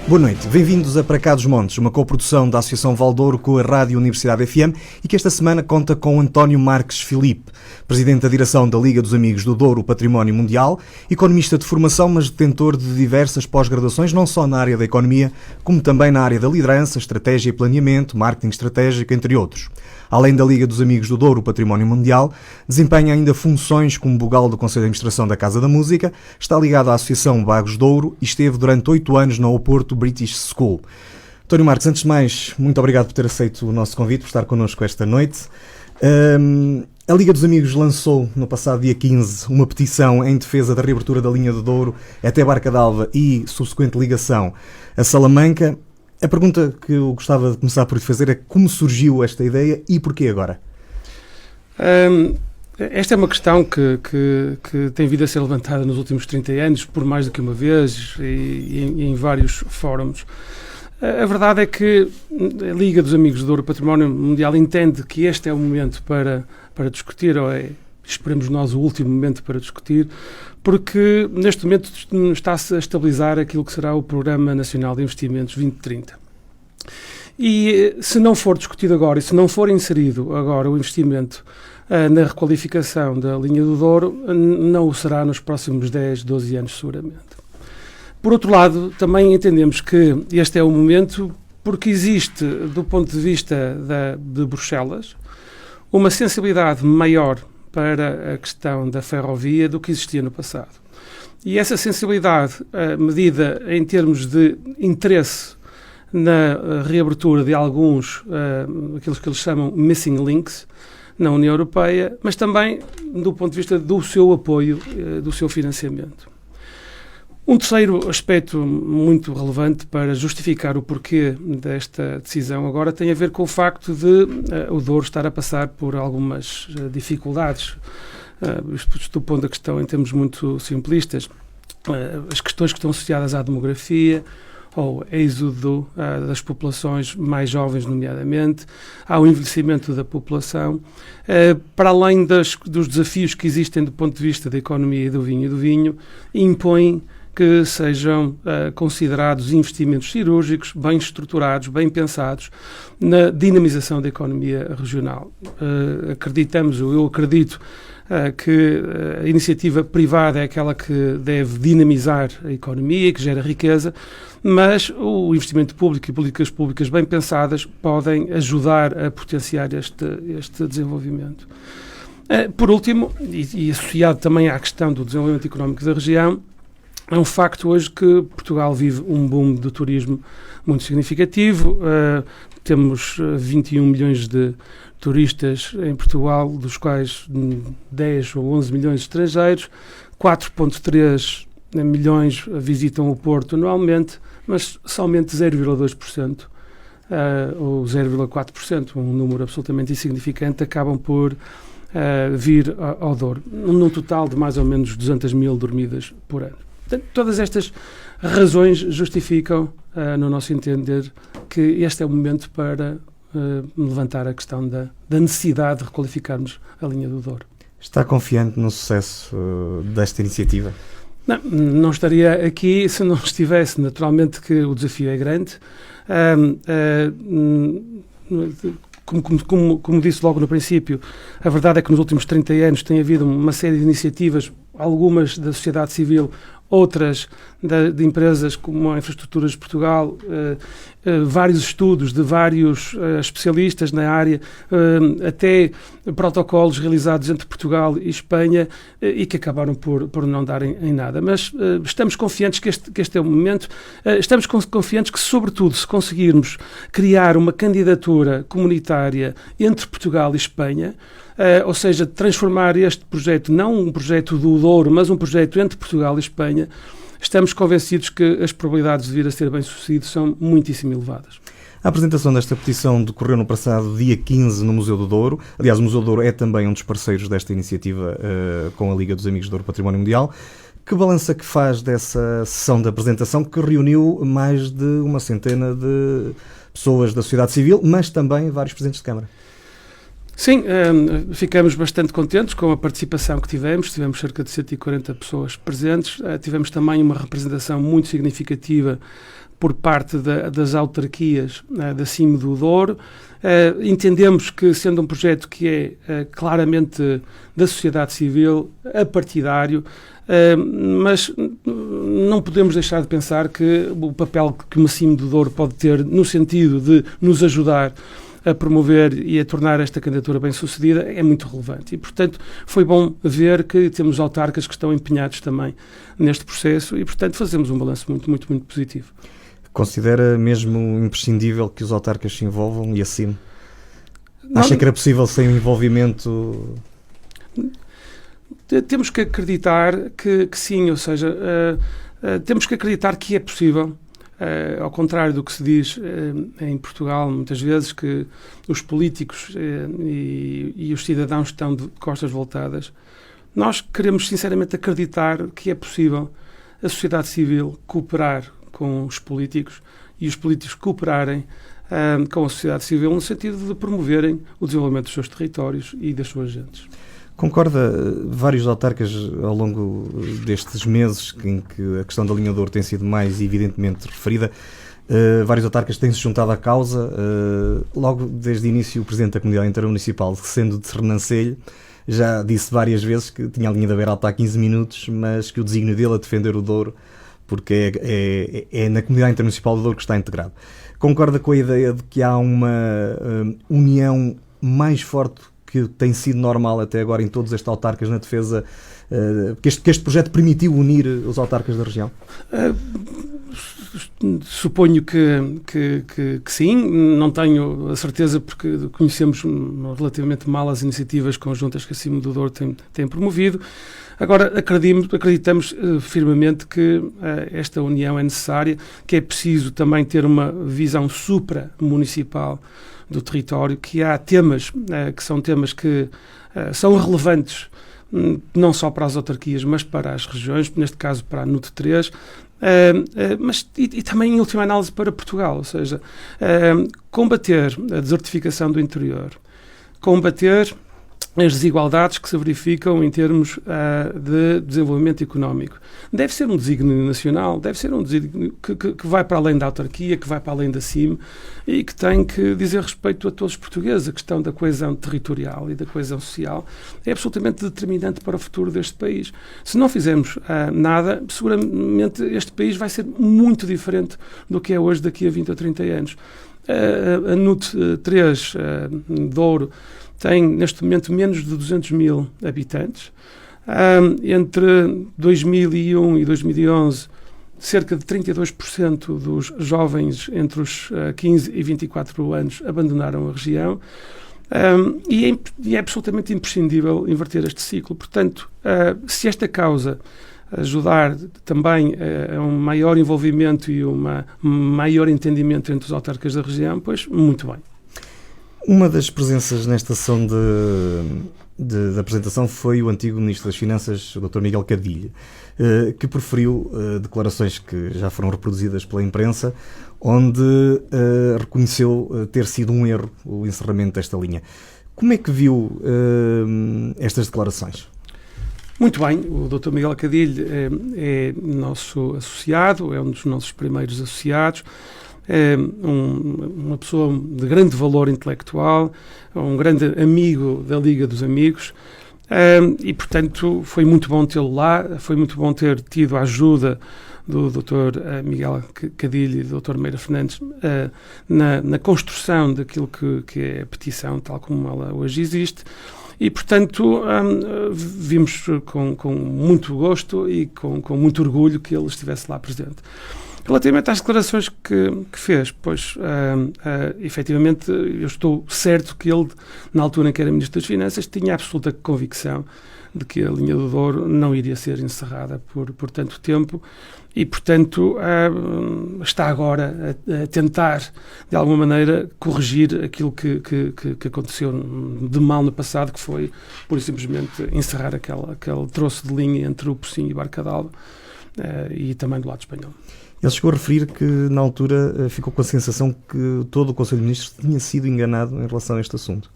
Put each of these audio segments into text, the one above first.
Boa noite, bem-vindos a Para Cá dos Montes, uma coprodução da Associação Valdouro com a Rádio Universidade FM e que esta semana conta com António Marques Filipe, presidente da direção da Liga dos Amigos do Douro Património Mundial, economista de formação, mas detentor de diversas pós-graduações, não só na área da economia, como também na área da liderança, estratégia e planeamento, marketing estratégico, entre outros. Além da Liga dos Amigos do Douro Património Mundial, desempenha ainda funções como vogal do Conselho de Administração da Casa da Música, está ligado à Associação Vagos Douro e esteve durante 8 anos na Oporto British School. António Marques, antes de mais, muito obrigado por ter aceito o nosso convite, por estar connosco esta noite. A Liga dos Amigos lançou no passado dia 15 uma petição em defesa da reabertura da linha do Douro até Barca d'Alva e subsequente ligação a Salamanca. A pergunta que eu gostava de começar por lhe fazer é como surgiu esta ideia e porquê agora? Esta é uma questão que tem vindo a ser levantada nos últimos 30 anos, por mais do que uma vez, e em vários fóruns. A verdade é que a Liga dos Amigos do Douro Património Mundial entende que este é o momento para discutir, ou é, esperemos nós, o último momento para discutir, porque neste momento está-se a estabilizar aquilo que será o Programa Nacional de Investimentos 2030. E se não for discutido agora, e se não for inserido agora o investimento na requalificação da linha do Douro, não o será nos próximos 10, 12 anos seguramente. Por outro lado, também entendemos que este é o momento porque existe, do ponto de vista de Bruxelas, uma sensibilidade maior para a questão da ferrovia do que existia no passado. E essa sensibilidade, medida em termos de interesse na reabertura de alguns, aqueles que eles chamam missing links, na União Europeia, mas também do ponto de vista do seu apoio, do seu financiamento. Um terceiro aspecto muito relevante para justificar o porquê desta decisão agora tem a ver com o facto de o Douro estar a passar por algumas dificuldades, isto do ponto da questão em termos muito simplistas, as questões que estão associadas à demografia, ao êxodo das populações mais jovens, nomeadamente, ao envelhecimento da população, para além dos desafios que existem do ponto de vista da economia e do vinho, impõem que sejam considerados investimentos cirúrgicos, bem estruturados, bem pensados, na dinamização da economia regional. Eu acredito que a iniciativa privada é aquela que deve dinamizar a economia, que gera riqueza, mas o investimento público e políticas públicas bem pensadas podem ajudar a potenciar este desenvolvimento. Por último, e associado também à questão do desenvolvimento económico da região, é um facto hoje que Portugal vive um boom do turismo muito significativo. Temos 21 milhões de turistas em Portugal, dos quais 10 ou 11 milhões de estrangeiros, 4,3 milhões visitam o Porto anualmente, mas somente 0,2% ou 0,4%, um número absolutamente insignificante, acabam por vir ao Douro, num total de mais ou menos 200 mil dormidas por ano. Portanto, todas estas razões justificam, no nosso entender, que este é o momento para levantar a questão da necessidade de requalificarmos a linha do Douro. Está confiante no sucesso desta iniciativa? Não estaria aqui se não estivesse. Naturalmente que o desafio é grande. Como disse logo no princípio, a verdade é que nos últimos 30 anos tem havido uma série de iniciativas, algumas da sociedade civil, outras de empresas como a Infraestruturas de Portugal, vários estudos de vários especialistas na área, até protocolos realizados entre Portugal e Espanha e que acabaram por não darem em nada. Mas estamos confiantes que este é o momento, estamos confiantes que, sobretudo, se conseguirmos criar uma candidatura comunitária entre Portugal e Espanha, ou seja, transformar este projeto, não um projeto do Douro, mas um projeto entre Portugal e Espanha, estamos convencidos que as probabilidades de vir a ser bem-sucedido são muitíssimo elevadas. A apresentação desta petição decorreu no passado dia 15 no Museu do Douro. Aliás, o Museu do Douro é também um dos parceiros desta iniciativa com a Liga dos Amigos do Douro Património Mundial. Que balança que faz dessa sessão de apresentação que reuniu mais de uma centena de pessoas da sociedade civil, mas também vários presidentes de Câmara? Sim, ficamos bastante contentes com a participação que tivemos cerca de 140 pessoas presentes, tivemos também uma representação muito significativa por parte das autarquias da CIM do Douro. Entendemos que, sendo um projeto que é claramente da sociedade civil, apartidário, mas não podemos deixar de pensar que o papel que uma CIM do Douro pode ter no sentido de nos ajudar a promover e a tornar esta candidatura bem-sucedida é muito relevante. E, portanto, foi bom ver que temos autarcas que estão empenhados também neste processo e, portanto, fazemos um balanço muito, muito, muito positivo. Considera mesmo imprescindível que os autarcas se envolvam e assim? Acha que era possível sem o envolvimento? Temos que acreditar que sim, ou seja, temos que acreditar que é possível. Ao contrário do que se diz em Portugal, muitas vezes, que os políticos e os cidadãos estão de costas voltadas, nós queremos sinceramente acreditar que é possível a sociedade civil cooperar com os políticos e os políticos cooperarem com a sociedade civil no sentido de promoverem o desenvolvimento dos seus territórios e das suas gentes. Concorda, vários autarcas ao longo destes meses em que a questão da linha do Douro tem sido mais evidentemente referida, vários autarcas têm-se juntado à causa. Logo desde o início, o Presidente da Comunidade Intermunicipal, sendo de Sernancelho, já disse várias vezes que tinha a linha da Beira Alta há 15 minutos, mas que o desígnio dele a defender o Douro, porque é na Comunidade Intermunicipal do Douro que está integrado. Concorda com a ideia de que há uma união mais forte que tem sido normal até agora em todos estes autarcas na defesa, que este projeto permitiu unir os autarcas da região? Suponho que sim, não tenho a certeza porque conhecemos relativamente mal as iniciativas conjuntas que a CIM do Douro tem promovido. Agora, acreditamos firmemente que esta união é necessária, que é preciso também ter uma visão supra-municipal do território, que há temas que são temas que são relevantes não só para as autarquias, mas para as regiões, neste caso para a NUT 3, mas também, em última análise, para Portugal, ou seja, combater a desertificação do interior, combater as desigualdades que se verificam em termos de desenvolvimento económico. Deve ser um desígnio nacional, deve ser um desígnio que vai para além da autarquia, que vai para além da CIM e que tem que dizer respeito a todos os portugueses. A questão da coesão territorial e da coesão social é absolutamente determinante para o futuro deste país. Se não fizermos nada, seguramente este país vai ser muito diferente do que é hoje daqui a 20 ou 30 anos. A NUT 3 Douro tem, neste momento, menos de 200 mil habitantes. Entre 2001 e 2011, cerca de 32% dos jovens entre os 15 e 24 anos abandonaram a região. E é absolutamente imprescindível inverter este ciclo. Portanto, se esta causa ajudar também a um maior envolvimento e um maior entendimento entre os autarcas da região, pois muito bem. Uma das presenças nesta sessão de apresentação foi o antigo Ministro das Finanças, o Dr. Miguel Cadilho, que proferiu declarações que já foram reproduzidas pela imprensa, onde reconheceu ter sido um erro o encerramento desta linha. Como é que viu estas declarações? Muito bem, o Dr. Miguel Cadilho é nosso associado, é um dos nossos primeiros associados, é uma pessoa de grande valor intelectual, um grande amigo da Liga dos Amigos e, portanto, foi muito bom tê-lo lá, foi muito bom ter tido a ajuda do Dr. Miguel Cadilho e do Dr. Meira Fernandes na construção daquilo que é a petição, tal como ela hoje existe. E, portanto, vimos com muito gosto e com muito orgulho que ele estivesse lá presente. Relativamente às declarações que fez, pois, efetivamente, eu estou certo que ele, na altura em que era Ministro das Finanças, tinha absoluta convicção de que a linha do Douro não iria ser encerrada por tanto tempo e, portanto, está agora a tentar, de alguma maneira, corrigir aquilo que aconteceu de mal no passado, que foi, pura e simplesmente, encerrar aquele troço de linha entre o Pocinho e Barca d'Alva e também do lado espanhol. Ele chegou a referir que, na altura, ficou com a sensação que todo o Conselho de Ministros tinha sido enganado em relação a este assunto.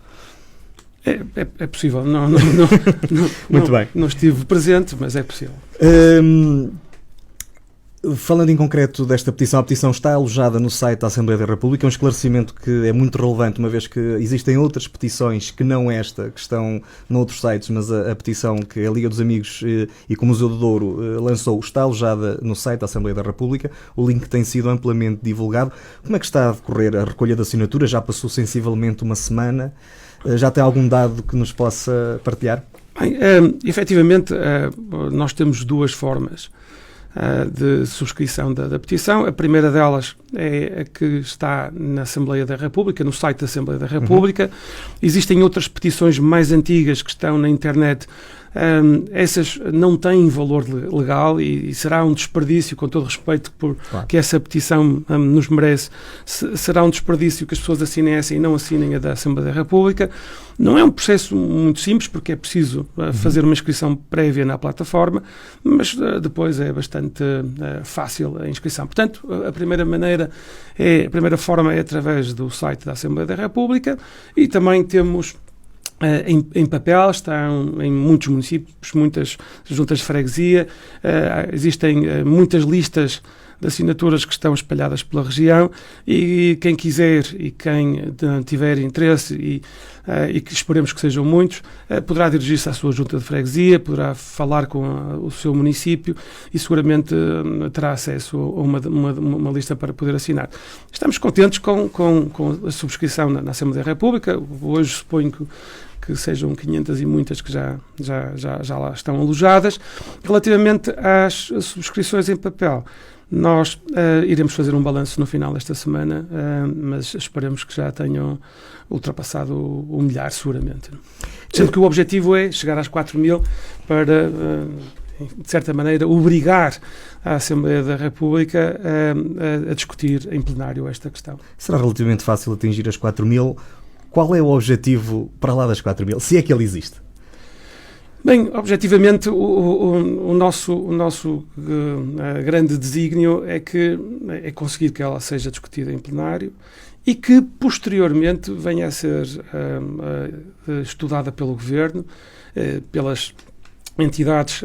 É possível. Não, Muito bem. Não estive presente, mas é possível. Falando em concreto desta petição, a petição está alojada no site da Assembleia da República, um esclarecimento que é muito relevante, uma vez que existem outras petições que não esta, que estão noutros sites, mas a petição que a Liga dos Amigos e que o Museu do Douro lançou está alojada no site da Assembleia da República, o link tem sido amplamente divulgado. Como é que está a decorrer a recolha de assinaturas? Já passou sensivelmente uma semana? Já tem algum dado que nos possa partilhar? Bem, efetivamente, nós temos duas formas de subscrição da petição. A primeira delas é a que está na Assembleia da República, no site da Assembleia da República. Existem outras petições mais antigas que estão na internet. Essas não têm valor legal e será um desperdício, com todo respeito que essa petição nos merece, será um desperdício que as pessoas assinem essa e não assinem a da Assembleia da República. Não é um processo muito simples, porque é preciso fazer uma inscrição prévia na plataforma, mas depois é bastante fácil a inscrição. Portanto, a primeira forma é através do site da Assembleia da República, e também temos em papel, estão em muitos municípios, muitas juntas de freguesia, existem muitas listas de assinaturas que estão espalhadas pela região, e quem quiser e quem tiver interesse, e que esperemos que sejam muitos, poderá dirigir-se à sua junta de freguesia, poderá falar com o seu município e seguramente terá acesso a uma lista para poder assinar. Estamos contentes com a subscrição na Assembleia da República. Hoje suponho que sejam 500 e muitas que já lá estão alojadas. Relativamente às subscrições em papel, nós iremos fazer um balanço no final desta semana, mas esperemos que já tenham ultrapassado o milhar, seguramente. Sendo que o objetivo é chegar às 4.000 para, de certa maneira, obrigar a Assembleia da República a discutir em plenário esta questão. Será relativamente fácil atingir as 4.000? Qual é o objetivo para lá das 4.000, se é que ele existe? Bem, objetivamente, o nosso grande desígnio é conseguir que ela seja discutida em plenário e que, posteriormente, venha a ser estudada pelo Governo, pelas entidades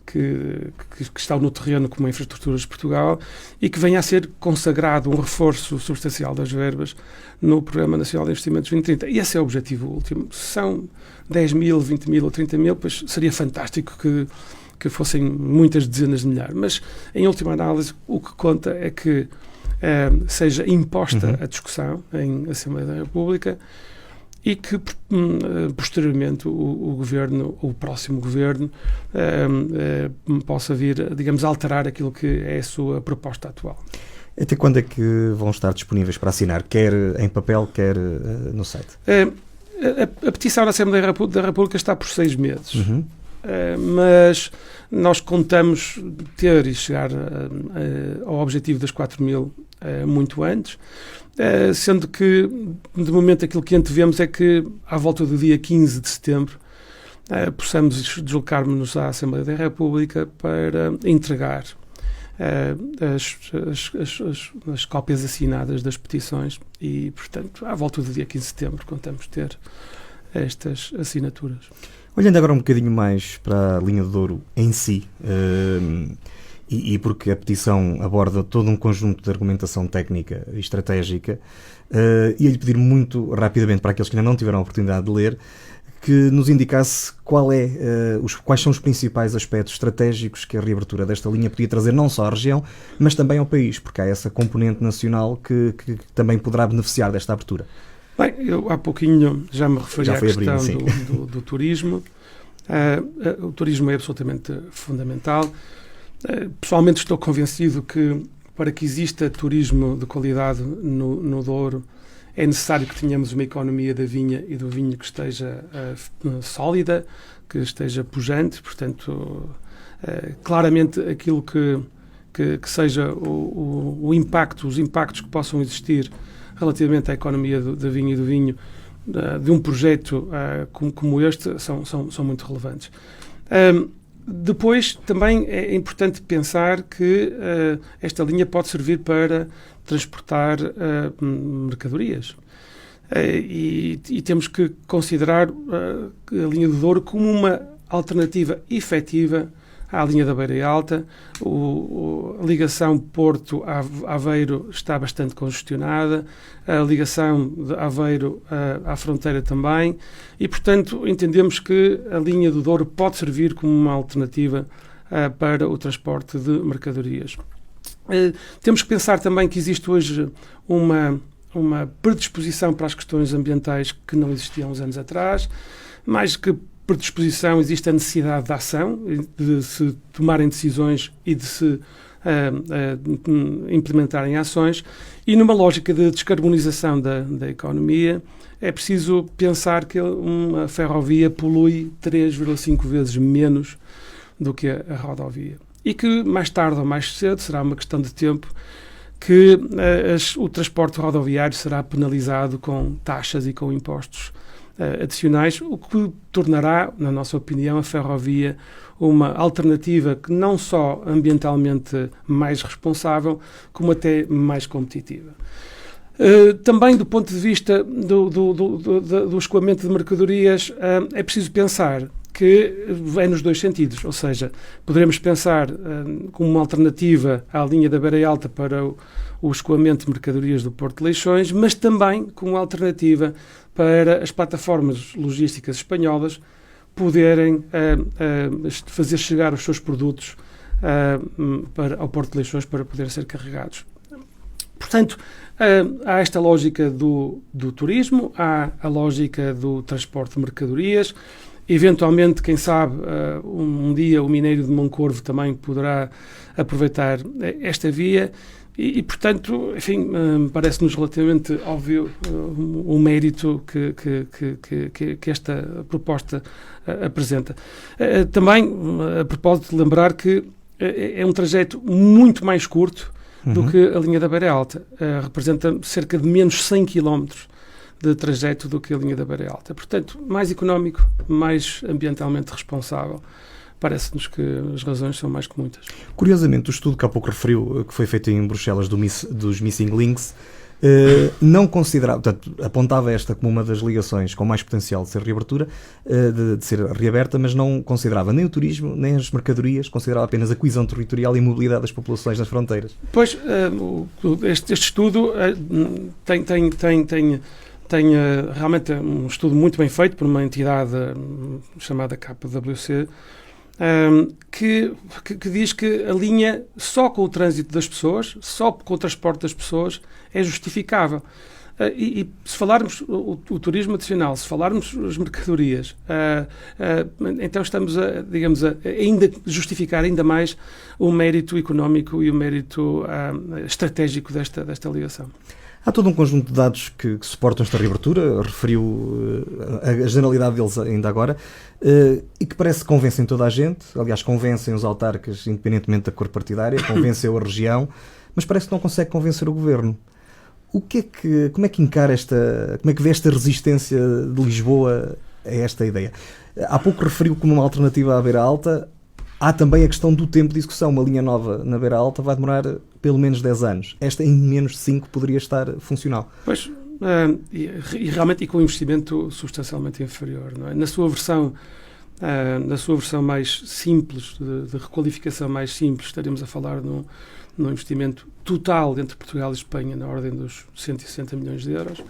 que estão no terreno como a Infraestruturas de Portugal, e que venha a ser consagrado um reforço substancial das verbas no Programa Nacional de Investimentos 2030. E esse é o objetivo último. Se são 10.000, 20.000 ou 30.000, pois seria fantástico que fossem muitas dezenas de milhares. Mas, em última análise, o que conta é que seja imposta a discussão em Assembleia da República, e que posteriormente o Governo, o próximo Governo, possa vir, digamos, alterar aquilo que é a sua proposta atual. Até quando é que vão estar disponíveis para assinar, quer em papel, quer no site? A petição da Assembleia da República está por 6 meses. Mas nós contamos ter e chegar ao objetivo das 4.000 muito antes, sendo que, de momento, aquilo que antevemos é que, à volta do dia 15 de setembro, possamos deslocar-nos à Assembleia da República para entregar as cópias assinadas das petições e, portanto, à volta do dia 15 de setembro, contamos ter estas assinaturas. Olhando agora um bocadinho mais para a linha do Douro em si, e porque a petição aborda todo um conjunto de argumentação técnica e estratégica, ia-lhe pedir muito rapidamente, para aqueles que ainda não tiveram a oportunidade de ler, que nos indicasse quais são os principais aspectos estratégicos que a reabertura desta linha podia trazer não só à região, mas também ao país, porque há essa componente nacional que também poderá beneficiar desta abertura. Bem, eu há pouquinho já me referi à questão do turismo. O turismo é absolutamente fundamental. Pessoalmente estou convencido que, para que exista turismo de qualidade no Douro, é necessário que tenhamos uma economia da vinha e do vinho que esteja sólida, que esteja pujante. Portanto, claramente aquilo que seja o impacto, os impactos que possam existir relativamente à economia da vinha e do vinho de um projeto como este são muito relevantes. Depois, também é importante pensar que esta linha pode servir para transportar mercadorias. E temos que considerar a linha do Douro como uma alternativa efetiva à linha da Beira Alta. A ligação Porto-Aveiro está bastante congestionada, a ligação de Aveiro à fronteira também, e, portanto, entendemos que a linha do Douro pode servir como uma alternativa para o transporte de mercadorias. Temos que pensar também que existe hoje uma predisposição para as questões ambientais que não existia há uns anos atrás. Mais que predisposição, existe a necessidade de ação, de se tomarem decisões e de se implementarem ações, e numa lógica de descarbonização da economia é preciso pensar que uma ferrovia polui 3,5 vezes menos do que a rodovia, e que mais tarde ou mais cedo, será uma questão de tempo, que o transporte rodoviário será penalizado com taxas e com impostos adicionais, o que tornará, na nossa opinião, a ferrovia uma alternativa que não só ambientalmente mais responsável, como até mais competitiva. Também do ponto de vista do escoamento de mercadorias, é preciso pensar que é nos dois sentidos, ou seja, poderemos pensar como uma alternativa à linha da Beira Alta para o escoamento de mercadorias do Porto de Leixões, mas também como uma para as plataformas logísticas espanholas poderem fazer chegar os seus produtos ao Porto de Leixões para poderem ser carregados. Portanto, há esta lógica do turismo, há a lógica do transporte de mercadorias. Eventualmente, quem sabe, um dia o Mineiro de Moncorvo também poderá aproveitar esta via e portanto, enfim, parece-nos relativamente óbvio o mérito que esta proposta apresenta. Também, a propósito de lembrar que é um trajeto muito mais curto do que a linha da Beira Alta. Representa cerca de menos 100 km de trajeto do que a linha da Beira Alta. Portanto, mais económico, mais ambientalmente responsável. Parece-nos que as razões são mais que muitas. Curiosamente, o estudo que há pouco referiu, que foi feito em Bruxelas dos Missing Links, não considerava, portanto, apontava esta como uma das ligações com mais potencial de ser reabertura, de ser reaberta, mas não considerava nem o turismo, nem as mercadorias, considerava apenas a coesão territorial e a mobilidade das populações nas fronteiras. Pois, este estudo tem realmente um estudo muito bem feito por uma entidade chamada KWC, que diz que a linha, só com o trânsito das pessoas, só com o transporte das pessoas, é justificável. E se falarmos o turismo adicional, se falarmos as mercadorias, então estamos a ainda justificar ainda mais o mérito económico e o mérito estratégico desta ligação. Há todo um conjunto de dados que suportam esta reabertura, referiu a generalidade deles ainda agora, e que parece que convencem toda a gente, aliás, convencem os autarcas, independentemente da cor partidária, convenceu a região, mas parece que não consegue convencer o governo. Como é que encara como é que vê esta resistência de Lisboa a esta ideia? Há pouco referiu como uma alternativa à Beira Alta. Há também a questão do tempo de execução. Uma linha nova na Beira Alta vai demorar pelo menos 10 anos. Esta, em menos de 5, poderia estar funcional. Pois, e realmente com um investimento substancialmente inferior. Não é? Na sua versão mais simples, de requalificação mais simples, estaremos a falar num investimento total entre Portugal e Espanha na ordem dos 160 milhões de euros.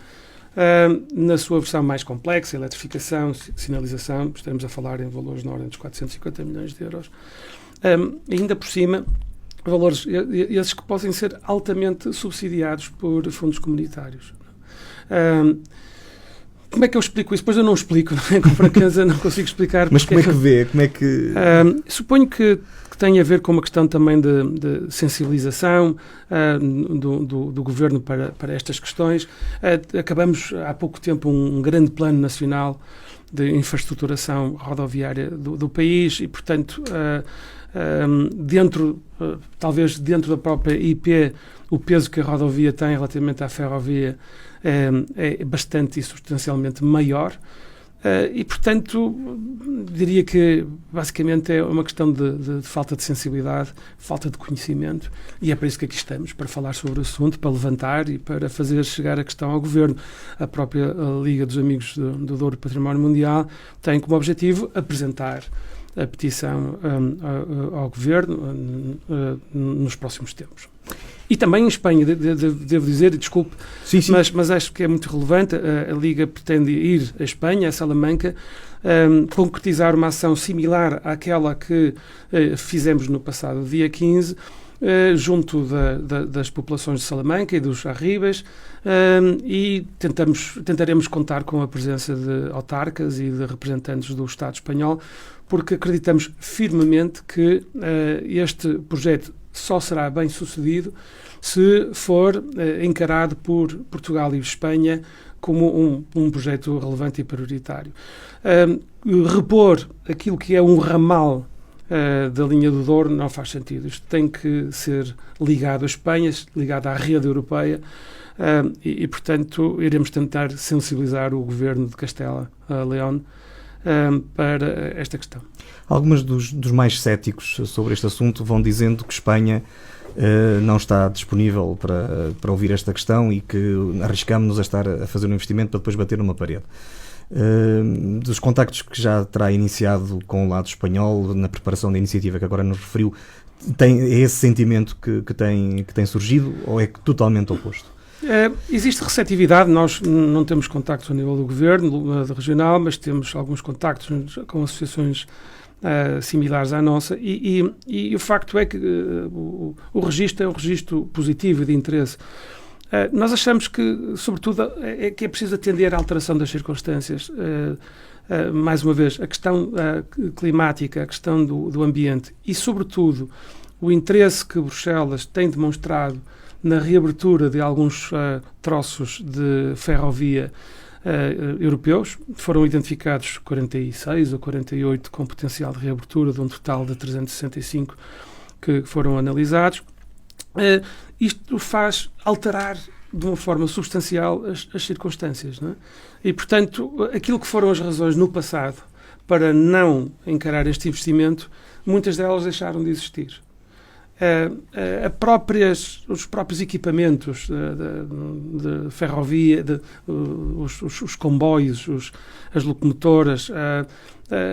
Na sua versão mais complexa, eletrificação, sinalização, estaremos a falar em valores na ordem dos 450 milhões de euros. Ainda por cima, valores esses que podem ser altamente subsidiados por fundos comunitários. Como é que eu explico isso? Pois eu não explico, não é? Com franqueza não consigo explicar. Mas como é que vê? Suponho que tem a ver com uma questão também de sensibilização do Governo para estas questões. Acabamos há pouco tempo um grande plano nacional de infraestruturação rodoviária do país e, portanto, talvez dentro da própria IP, o peso que a rodovia tem relativamente à ferrovia é bastante e substancialmente maior. E, portanto, diria que basicamente é uma questão de falta de sensibilidade, falta de conhecimento, e é para isso que aqui estamos, para falar sobre o assunto, para levantar e para fazer chegar a questão ao Governo. A própria Liga dos Amigos do Douro Património Mundial tem como objetivo apresentar a petição ao Governo nos próximos tempos. E também em Espanha, devo dizer, desculpe, sim. Mas acho que é muito relevante, a Liga pretende ir à Espanha, a Salamanca, concretizar uma ação similar àquela que fizemos no passado dia 15, junto das populações de Salamanca e dos Arribas, e tentaremos contar com a presença de autarcas e de representantes do Estado espanhol, porque acreditamos firmemente que este projeto só será bem sucedido se for encarado por Portugal e Espanha como um projeto relevante e prioritário. Repor aquilo que é um ramal da linha do Douro não faz sentido. Isto tem que ser ligado à Espanha, ligado à rede europeia, e portanto, iremos tentar sensibilizar o governo de Castela León para esta questão. Alguns dos mais céticos sobre este assunto vão dizendo que Espanha não está disponível para ouvir esta questão e que arriscamos-nos a estar a fazer um investimento para depois bater numa parede. Dos contactos que já terá iniciado com o lado espanhol na preparação da iniciativa que agora nos referiu, é esse sentimento que tem surgido ou é totalmente oposto? Existe receptividade, nós não temos contactos a nível do governo regional, mas temos alguns contactos com associações similares à nossa e o facto é que o registro é um registro positivo e de interesse. Nós achamos que, sobretudo, que é preciso atender à alteração das circunstâncias. Mais uma vez, a questão climática, a questão do ambiente e, sobretudo, o interesse que Bruxelas tem demonstrado na reabertura de alguns troços de ferrovia europeus. Foram identificados 46 ou 48 com potencial de reabertura, de um total de 365 que foram analisados. Isto faz alterar de uma forma substancial as circunstâncias, não é? E, portanto, aquilo que foram as razões no passado para não encarar este investimento, muitas delas deixaram de existir. Os próprios equipamentos de ferrovia, os comboios, as locomotoras,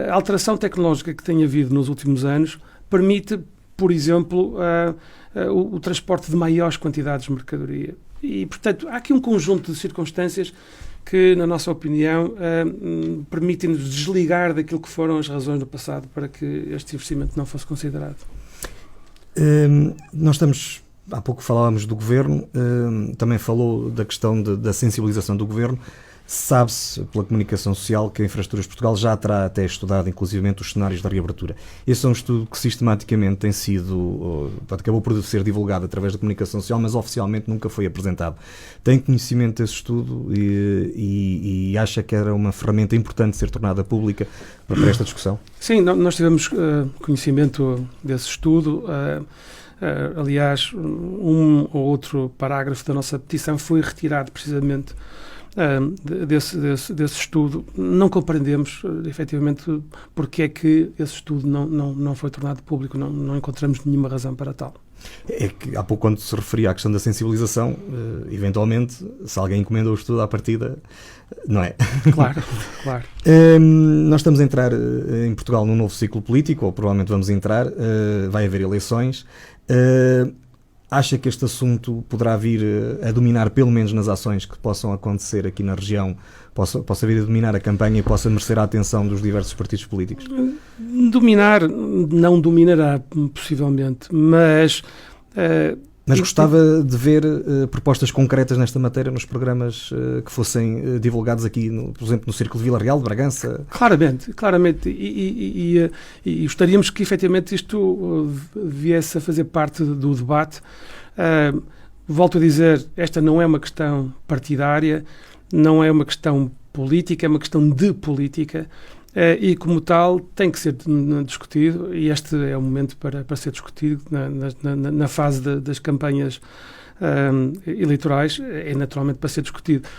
a alteração tecnológica que tem havido nos últimos anos permite, por exemplo, o transporte de maiores quantidades de mercadoria. E, portanto, há aqui um conjunto de circunstâncias que, na nossa opinião, permitem-nos desligar daquilo que foram as razões do passado para que este investimento não fosse considerado. Nós estamos, há pouco falávamos do Governo, também falou da questão da sensibilização do Governo. Sabe-se pela comunicação social que a Infraestruturas Portugal já terá até estudado inclusivamente os cenários da reabertura. Esse é um estudo que sistematicamente tem sido, acabou por ser divulgado através da comunicação social, mas oficialmente nunca foi apresentado. Tem conhecimento desse estudo e acha que era uma ferramenta importante de ser tornada pública para esta discussão? Sim, nós tivemos conhecimento desse estudo. Aliás, um ou outro parágrafo da nossa petição foi retirado precisamente desse estudo. Não compreendemos, efetivamente, porque é que esse estudo não foi tornado público, não encontramos nenhuma razão para tal. É que há pouco, quando se referia à questão da sensibilização, eventualmente, se alguém encomenda o estudo à partida, não é? Claro. Nós estamos a entrar em Portugal num novo ciclo político, ou provavelmente vamos entrar, vai haver eleições. Acha que este assunto poderá vir a dominar, pelo menos nas ações que possam acontecer aqui na região, possa vir a dominar a campanha e possa merecer a atenção dos diversos partidos políticos? Dominar, não dominará, possivelmente, mas gostava de ver propostas concretas nesta matéria nos programas que fossem divulgados aqui, por exemplo, no Círculo de Vila Real, de Bragança? Claramente. E gostaríamos que, efetivamente, isto viesse a fazer parte do debate. Volto a dizer, esta não é uma questão partidária, não é uma questão política, é uma questão de política. E, como tal, tem que ser discutido, e este é o momento para ser discutido na fase das campanhas eleitorais, é naturalmente para ser discutido.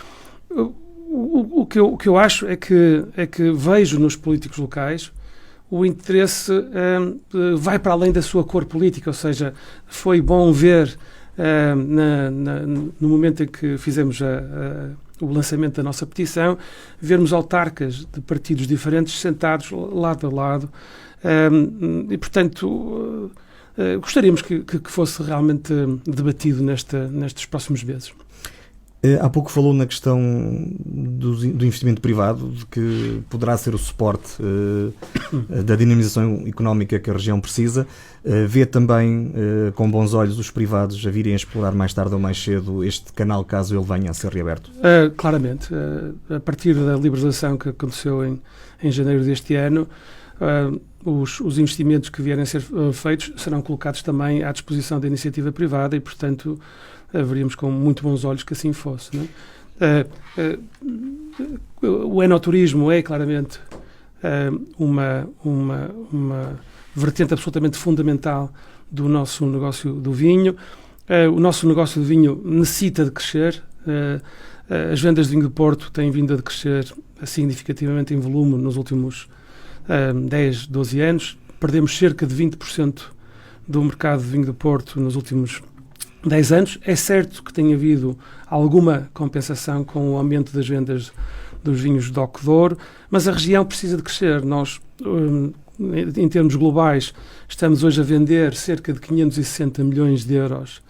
O que eu acho é que vejo nos políticos locais o interesse vai para além da sua cor política, ou seja, foi bom ver no momento em que fizemos o lançamento da nossa petição, vermos autarcas de partidos diferentes sentados lado a lado E, portanto, gostaríamos que fosse realmente debatido nestes próximos meses. Há pouco falou na questão do investimento privado, de que poderá ser o suporte da dinamização económica que a região precisa. Vê também com bons olhos os privados a virem a explorar mais tarde ou mais cedo este canal, caso ele venha a ser reaberto? Claramente. A partir da liberalização que aconteceu em janeiro deste ano, os investimentos que vierem a ser feitos serão colocados também à disposição da iniciativa privada e, portanto, veríamos com muito bons olhos que assim fosse. Não é? O enoturismo é claramente uma vertente absolutamente fundamental do nosso negócio do vinho. O nosso negócio de vinho necessita de crescer. As vendas de vinho do Porto têm vindo a crescer significativamente em volume nos últimos 10, 12 anos. Perdemos cerca de 20% do mercado de vinho do Porto nos últimos 10 anos. É certo que tem havido alguma compensação com o aumento das vendas dos vinhos DOC Douro, mas a região precisa de crescer. Nós, em termos globais, estamos hoje a vender cerca de 560 milhões de euros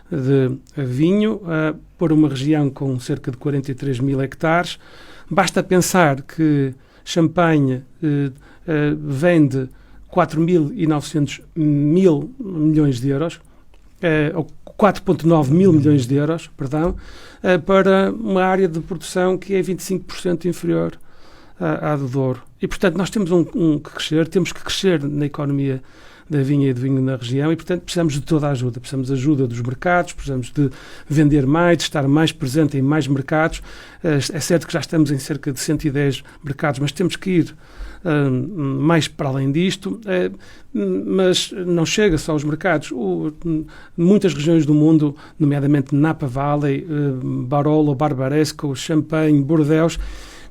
de vinho por uma região com cerca de 43 mil hectares. Basta pensar que Champagne vende 4.900 milhões de euros, ou 4,9 mil milhões de euros, perdão, para uma área de produção que é 25% inferior à do Douro. E, portanto, nós temos que crescer, temos que crescer na economia da vinha e do vinho na região e, portanto, precisamos de toda a ajuda. Precisamos de ajuda dos mercados, precisamos de vender mais, de estar mais presente em mais mercados. É certo que já estamos em cerca de 110 mercados, mas temos que ir mais para além disto, mas não chega só aos mercados. Muitas regiões do mundo, nomeadamente Napa Valley, Barolo, Barbaresco, Champagne, Bordeaux,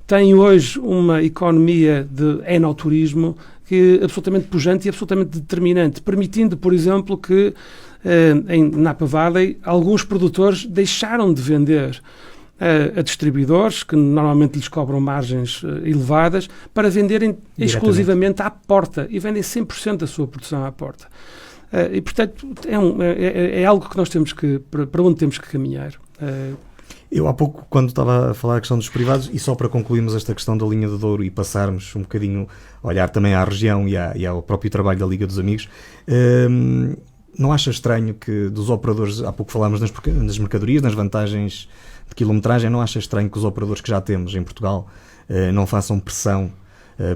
têm hoje uma economia de enoturismo que é absolutamente pujante e absolutamente determinante, permitindo, por exemplo, que em Napa Valley alguns produtores deixaram de vender a distribuidores, que normalmente lhes cobram margens elevadas, para venderem exclusivamente à porta, e vendem 100% da sua produção à porta. E, portanto, é algo que nós temos para onde temos que caminhar. Eu há pouco, quando estava a falar da questão dos privados, e só para concluirmos esta questão da linha do Douro e passarmos um bocadinho a olhar também à região e ao próprio trabalho da Liga dos Amigos, não acha estranho que dos operadores, há pouco falámos nas mercadorias, nas vantagens de quilometragem, não acha estranho que os operadores que já temos em Portugal não façam pressão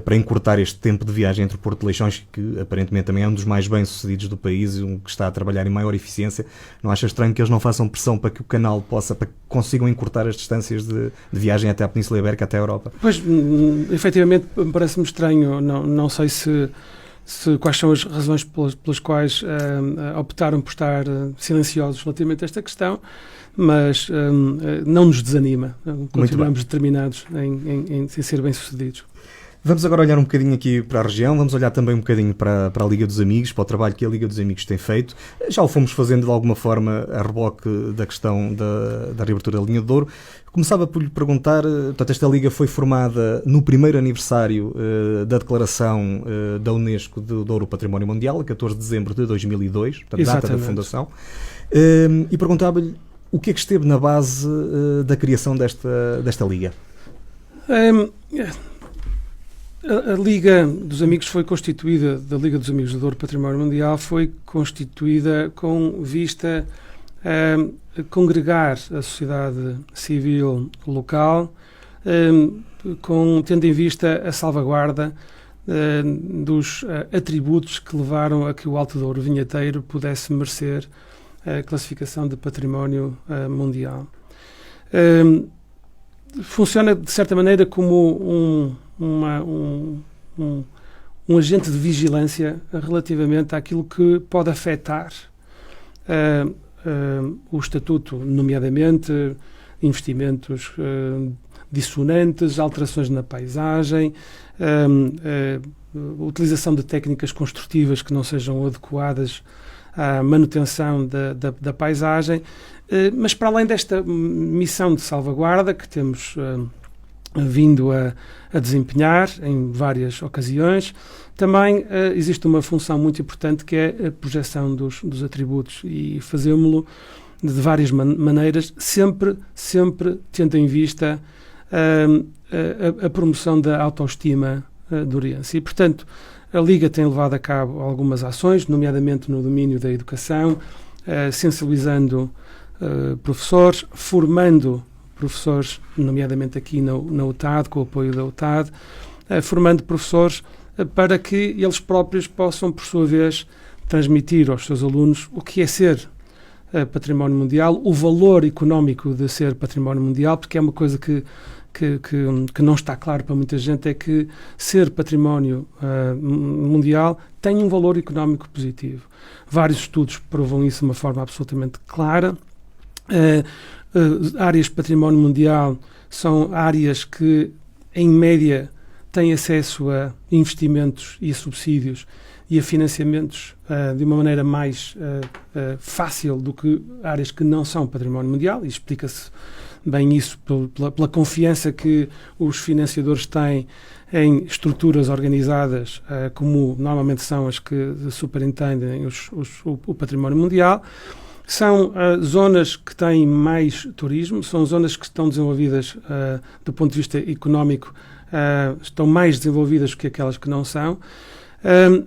para encurtar este tempo de viagem entre o Porto de Leixões, que aparentemente também é um dos mais bem-sucedidos do país e um que está a trabalhar em maior eficiência? Não acha estranho que eles não façam pressão para que o canal para que consigam encurtar as distâncias de viagem até à Península Ibérica, até a Europa? Pois, efetivamente, parece-me estranho. Não sei quais são as razões pelas quais optaram por estar silenciosos relativamente a esta questão, mas não nos desanima. Continuamos determinados em ser bem-sucedidos. Vamos agora olhar um bocadinho aqui para a região, vamos olhar também um bocadinho para a Liga dos Amigos, para o trabalho que a Liga dos Amigos tem feito. Já o fomos fazendo de alguma forma a reboque da questão da reabertura da linha do Douro. Começava por lhe perguntar, portanto, esta Liga foi formada no primeiro aniversário da declaração da Unesco do Douro Património Mundial, a 14 de dezembro de 2002, portanto, data da fundação, e perguntava-lhe o que é que esteve na base da criação desta Liga. A Liga dos Amigos foi constituída, da Liga dos Amigos do Douro Património Mundial, foi constituída com vista a congregar a sociedade civil local, tendo em vista a salvaguarda dos atributos que levaram a que o Alto Douro vinheteiro pudesse merecer a classificação de património mundial. Funciona, de certa maneira, como um agente de vigilância relativamente àquilo que pode afetar o estatuto, nomeadamente investimentos dissonantes, alterações na paisagem, utilização de técnicas construtivas que não sejam adequadas à manutenção da paisagem, mas para além desta missão de salvaguarda que temos vindo a desempenhar em várias ocasiões. Também existe uma função muito importante que é a projeção dos atributos e fazemos-lo de várias maneiras, sempre tendo em vista a promoção da autoestima do Oriense. E, portanto, a Liga tem levado a cabo algumas ações, nomeadamente no domínio da educação, sensibilizando professores, formando professores, nomeadamente aqui na UTAD, com o apoio da UTAD, formando professores para que eles próprios possam, por sua vez, transmitir aos seus alunos o que é ser património mundial, o valor económico de ser património mundial, porque é uma coisa que não está claro para muita gente, é que ser património mundial tem um valor económico positivo. Vários estudos provam isso de uma forma absolutamente clara. Áreas de património mundial são áreas que, em média, têm acesso a investimentos e a subsídios e a financiamentos de uma maneira mais fácil do que áreas que não são património mundial, e explica-se bem isso pela confiança que os financiadores têm em estruturas organizadas, como normalmente são as que superintendem o património mundial. São zonas que têm mais turismo, são zonas que estão desenvolvidas do ponto de vista económico, estão mais desenvolvidas do que aquelas que não são,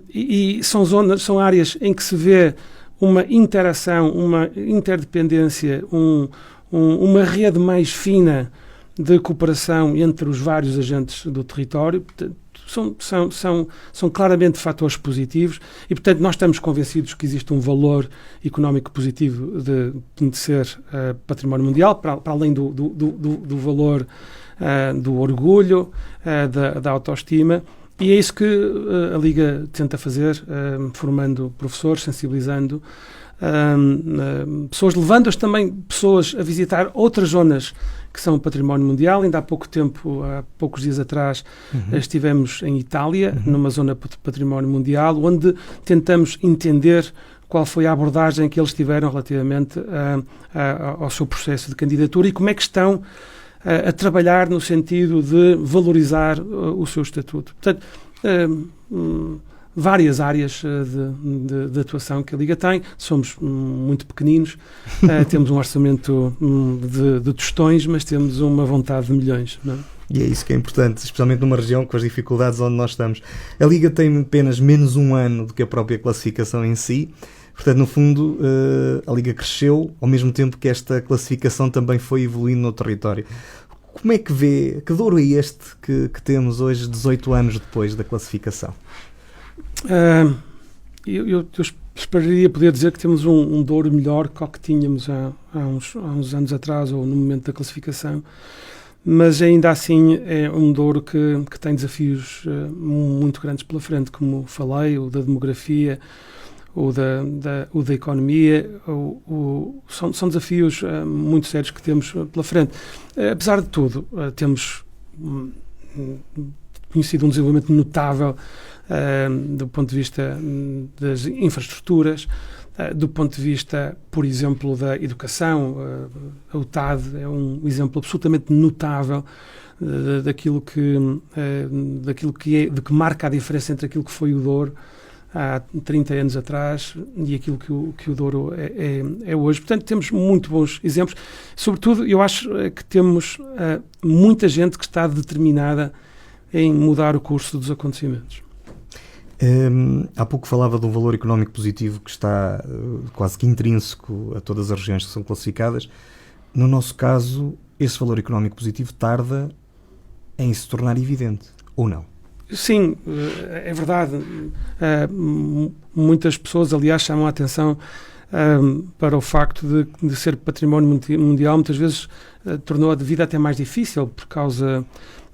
e são áreas em que se vê uma interação, uma interdependência, uma rede mais fina de cooperação entre os vários agentes do território. Portanto, são claramente fatores positivos e, portanto, nós estamos convencidos que existe um valor económico positivo de ser património mundial, para além do valor do orgulho, da autoestima, e é isso que a Liga tenta fazer, formando professores, sensibilizando pessoas, levando-as também pessoas a visitar outras zonas que são património mundial. Ainda há poucos dias atrás, estivemos em Itália, numa zona de património mundial, onde tentamos entender qual foi a abordagem que eles tiveram relativamente ao seu processo de candidatura e como é que estão a trabalhar no sentido de valorizar o seu estatuto. Portanto, várias áreas de atuação que a Liga tem. Somos muito pequeninos, temos um orçamento de tostões, mas temos uma vontade de milhões, não é? E é isso que é importante, especialmente numa região com as dificuldades onde nós estamos. A Liga tem apenas menos um ano do que a própria classificação em si. Portanto, no fundo, a Liga cresceu ao mesmo tempo que esta classificação também foi evoluindo no território. Como é que vê, que Douro é este que temos hoje, 18 anos depois da classificação? Eu esperaria poder dizer que temos um Douro melhor que o que tínhamos há uns anos atrás ou no momento da classificação, mas ainda assim é um Douro que tem desafios muito grandes pela frente, como falei, o da demografia, o da economia, são desafios muito sérios que temos pela frente. Apesar de tudo, temos conhecido um desenvolvimento notável do ponto de vista das infraestruturas, do ponto de vista, por exemplo, da educação. A UTAD é um exemplo absolutamente notável daquilo que marca a diferença entre aquilo que foi o Douro há 30 anos atrás e aquilo que o Douro é hoje. Portanto, temos muito bons exemplos. Sobretudo, eu acho que temos muita gente que está determinada em mudar o curso dos acontecimentos. Há pouco falava de um valor económico positivo que está quase que intrínseco a todas as regiões que são classificadas. No nosso caso, esse valor económico positivo tarda em se tornar evidente, ou não? Sim, é verdade. Muitas pessoas, aliás, chamam a atenção para o facto de ser património mundial. Muitas vezes tornou a vida até mais difícil por causa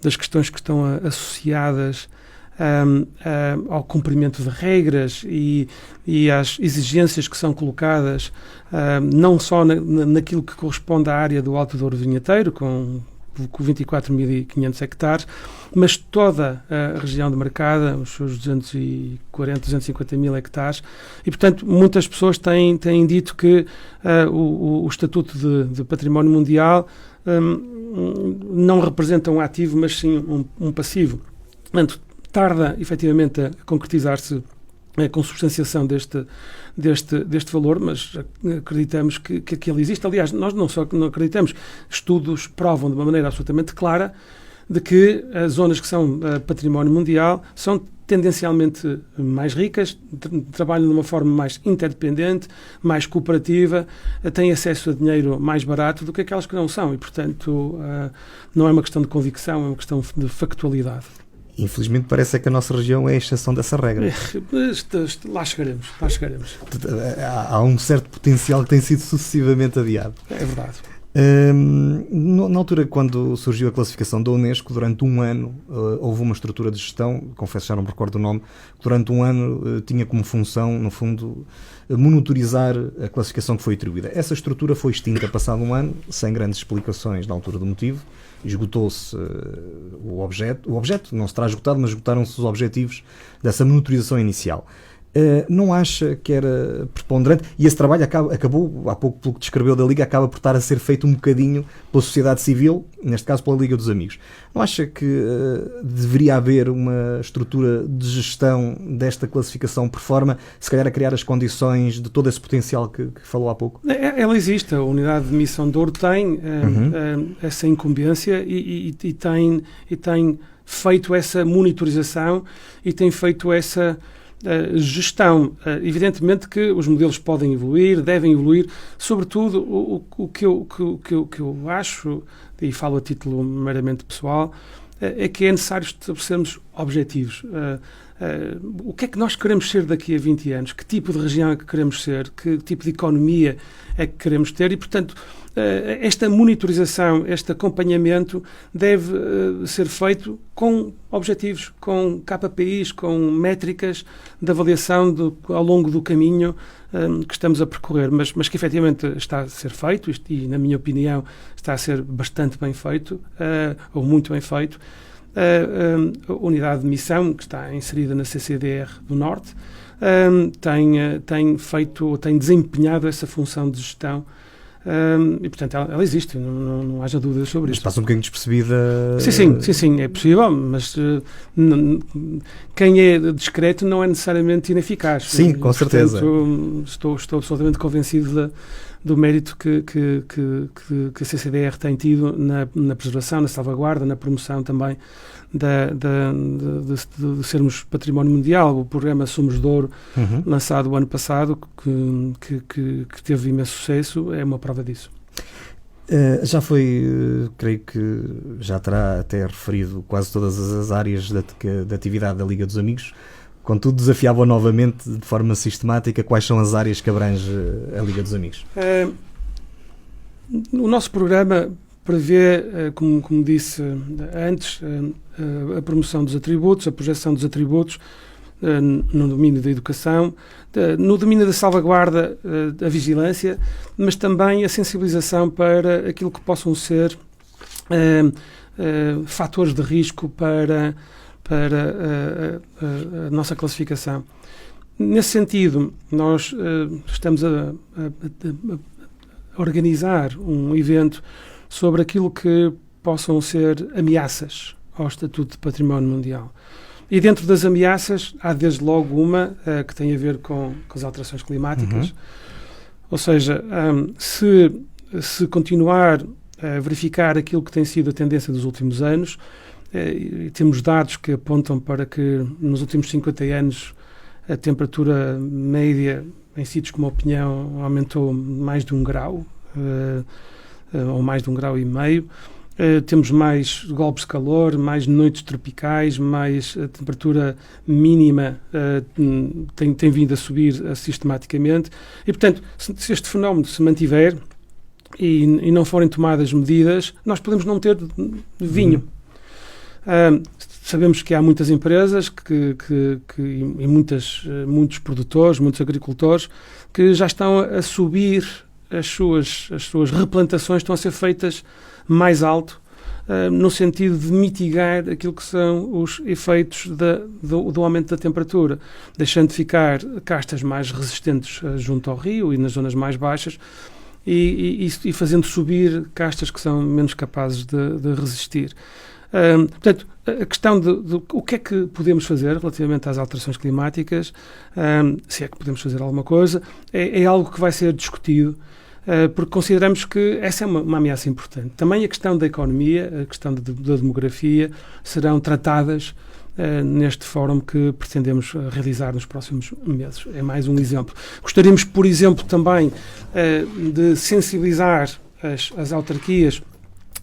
das questões que estão associadas ao cumprimento de regras e às exigências que são colocadas, não só naquilo que corresponde à área do Alto Douro Vinheteiro, com 24.500 hectares, mas toda a região demarcada, os seus 250 mil hectares, e, portanto, muitas pessoas têm dito que o Estatuto de Património Mundial não representa um ativo, mas sim um passivo. Portanto, tarda efetivamente a concretizar-se a consubstanciação deste valor, mas acreditamos que ele existe. Aliás, nós não só não acreditamos, estudos provam de uma maneira absolutamente clara de que as zonas que são património mundial são tendencialmente mais ricas, trabalham de uma forma mais interdependente, mais cooperativa, têm acesso a dinheiro mais barato do que aquelas que não são e, portanto, não é uma questão de convicção, é uma questão de factualidade. Infelizmente parece que a nossa região é a exceção dessa regra. Lá chegaremos. Há um certo potencial que tem sido sucessivamente adiado. É verdade. Na altura, quando surgiu a classificação da Unesco, durante um ano houve uma estrutura de gestão, confesso já não me recordo o nome, que durante um ano tinha como função, no fundo, monitorizar a classificação que foi atribuída. Essa estrutura foi extinta passado um ano, sem grandes explicações na altura do motivo. Esgotou-se o objeto. O objeto não se terá esgotado, mas esgotaram-se os objetivos dessa monitorização inicial. Não acha que era preponderante? E esse trabalho acabou, há pouco pelo que descreveu da Liga, acaba por estar a ser feito um bocadinho pela sociedade civil, neste caso pela Liga dos Amigos. Não acha que deveria haver uma estrutura de gestão desta classificação por forma, se calhar, a criar as condições de todo esse potencial que falou há pouco? Ela existe, a Unidade de Missão de Douro tem essa incumbência e tem feito essa monitorização e tem feito essa gestão. Evidentemente que os modelos podem evoluir, devem evoluir, sobretudo o que eu acho, e falo a título meramente pessoal, é que é necessário estabelecermos objetivos. O que é que nós queremos ser daqui a 20 anos? Que tipo de região é que queremos ser? Que tipo de economia é que queremos ter? E, portanto, esta monitorização, este acompanhamento deve ser feito com objetivos, com KPIs, com métricas de avaliação ao longo do caminho que estamos a percorrer, mas que efetivamente está a ser feito e, na minha opinião, está a ser bastante bem feito, ou muito bem feito. A unidade de missão, que está inserida na CCDR do Norte, tem desempenhado essa função de gestão. E, portanto, ela existe, não haja dúvidas sobre isso. Mas passa um bocadinho despercebida. Sim, é possível, mas quem é discreto não é necessariamente ineficaz. Sim, com certeza. Estou absolutamente convencido do mérito que a CCDR tem tido na preservação, na salvaguarda, na promoção também de sermos património mundial. O programa Somos Douro, lançado o ano passado, que teve imenso sucesso, é uma prova disso. Já foi, creio que já terá até referido quase todas as áreas da atividade da Liga dos Amigos. Contudo, desafiava novamente, de forma sistemática, quais são as áreas que abrange a Liga dos Amigos. O nosso programa prevê, como disse antes, a promoção dos atributos, a projeção dos atributos no domínio da educação, no domínio da salvaguarda, da vigilância, mas também a sensibilização para aquilo que possam ser fatores de risco para a nossa classificação. Nesse sentido, nós estamos a organizar um evento sobre aquilo que possam ser ameaças ao Estatuto de Património Mundial. E dentro das ameaças há desde logo uma que tem a ver com as alterações climáticas. Ou seja, se continuar a verificar aquilo que tem sido a tendência dos últimos anos, temos dados que apontam para que nos últimos 50 anos a temperatura média em sítios como a Opinião aumentou mais de 1 grau, ou mais de 1,5 graus. Temos mais golpes de calor, mais noites tropicais, mais a temperatura mínima tem vindo a subir sistematicamente. E, portanto, se este fenómeno se mantiver e não forem tomadas medidas, nós podemos não ter vinho. Sabemos que há muitas empresas e muitos produtores, muitos agricultores que já estão a subir as suas replantações, estão a ser feitas mais alto, no sentido de mitigar aquilo que são os efeitos do aumento da temperatura, deixando de ficar castas mais resistentes junto ao rio e nas zonas mais baixas, e fazendo subir castas que são menos capazes de resistir. Portanto, a questão de o que é que podemos fazer relativamente às alterações climáticas, se é que podemos fazer alguma coisa, é algo que vai ser discutido, porque consideramos que essa é uma ameaça importante. Também a questão da economia, a questão da demografia serão tratadas neste fórum que pretendemos realizar nos próximos meses. É mais um exemplo. Gostaríamos, por exemplo, também de sensibilizar as autarquias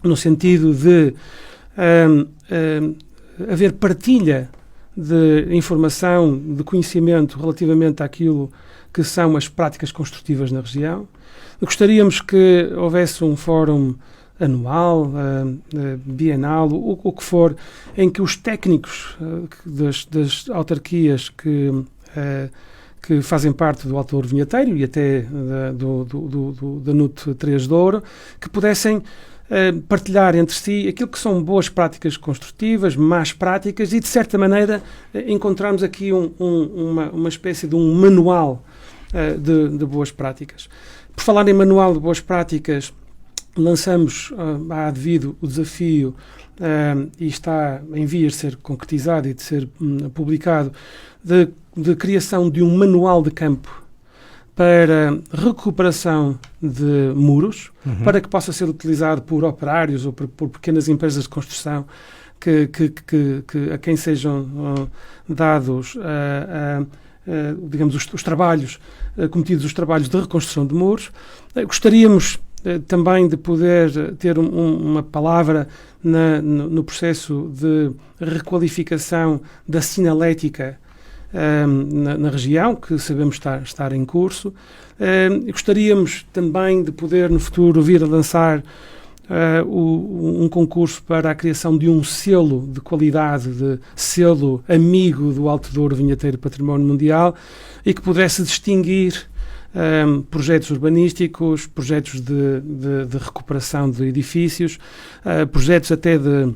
no sentido de haver partilha de informação, de conhecimento relativamente àquilo que são as práticas construtivas na região. Gostaríamos que houvesse um fórum anual, bienal, o que for, em que os técnicos das autarquias que fazem parte do Alto Douro Vinheteiro e até da NUT 3 Douro, que pudessem partilhar entre si aquilo que são boas práticas construtivas, más práticas e, de certa maneira, encontrarmos aqui uma espécie de um manual de boas práticas. Por falar em manual de boas práticas, lançamos há devido o desafio e está em vias de ser concretizado e de ser publicado de criação de um manual de campo para recuperação de muros, para que possa ser utilizado por operários ou por pequenas empresas de construção a quem sejam dados digamos, os trabalhos cometidos, os trabalhos de reconstrução de muros. Gostaríamos também de poder ter uma palavra no processo de requalificação da sinalética na região, que sabemos estar em curso. Gostaríamos também de poder, no futuro, vir a lançar um concurso para a criação de um selo de qualidade, de selo amigo do Alto Douro Vinheteiro Património Mundial, e que pudesse distinguir projetos urbanísticos, projetos de recuperação de edifícios, projetos até de